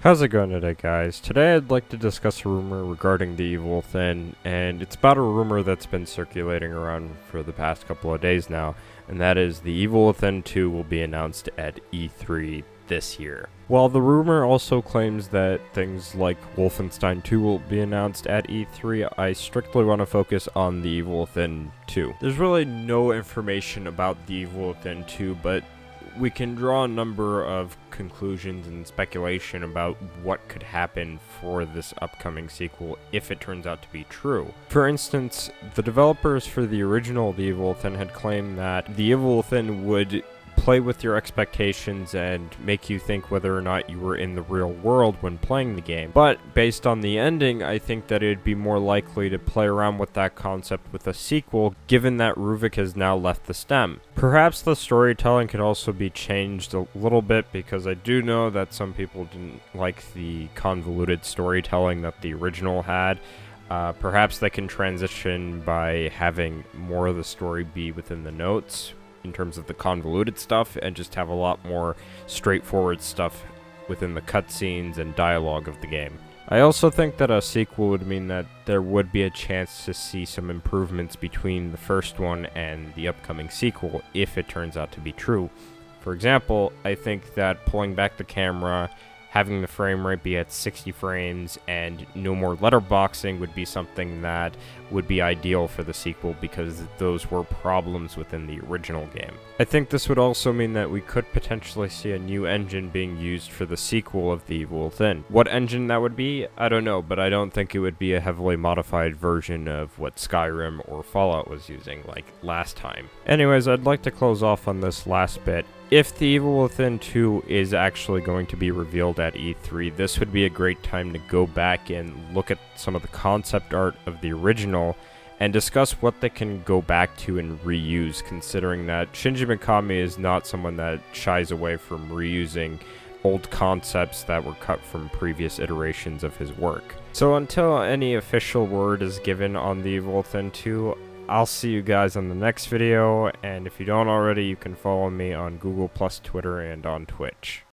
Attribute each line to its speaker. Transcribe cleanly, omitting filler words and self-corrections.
Speaker 1: How's it going today, guys? Today I'd like to discuss a rumor regarding the Evil Within, and it's about a rumor that's been circulating around for the past couple of days now, and that is the Evil Within 2 will be announced at E3 this year. While the rumor also claims that things like Wolfenstein 2 will be announced at E3, I strictly want to focus on the Evil Within 2. There's really no information about the Evil Within 2, but we can draw a number of conclusions and speculation about what could happen for this upcoming sequel if it turns out to be true. For instance, the developers for the original The Evil Within had claimed that The Evil Within would play with your expectations and make you think whether or not you were in the real world when playing the game. But based on the ending, I think that it'd be more likely to play around with that concept with a sequel, given that Ruvik has now left the stem. Perhaps the storytelling could also be changed a little bit, because I do know that some people didn't like the convoluted storytelling that the original had. Perhaps they can transition by having more of the story be within the notes, in terms of the convoluted stuff, and just have a lot more straightforward stuff within the cutscenes and dialogue of the game. I also think that a sequel would mean that there would be a chance to see some improvements between the first one and the upcoming sequel if it turns out to be true. For example, I think that pulling back the camera, having the frame rate be at 60 frames, and no more letterboxing would be something that would be ideal for the sequel, because those were problems within the original game. I think this would also mean that we could potentially see a new engine being used for the sequel of The Evil Within. What engine that would be, I don't know, but I don't think it would be a heavily modified version of what Skyrim or Fallout was using like last time. Anyways, I'd like to close off on this last bit. If The Evil Within 2 is actually going to be revealed at E3, this would be a great time to go back and look at some of the concept art of the original and discuss what they can go back to and reuse, considering that Shinji Mikami is not someone that shies away from reusing old concepts that were cut from previous iterations of his work. So until any official word is given on The Evil Within 2, I'll see you guys on the next video, and if you don't already, you can follow me on Google+, Twitter, and on Twitch.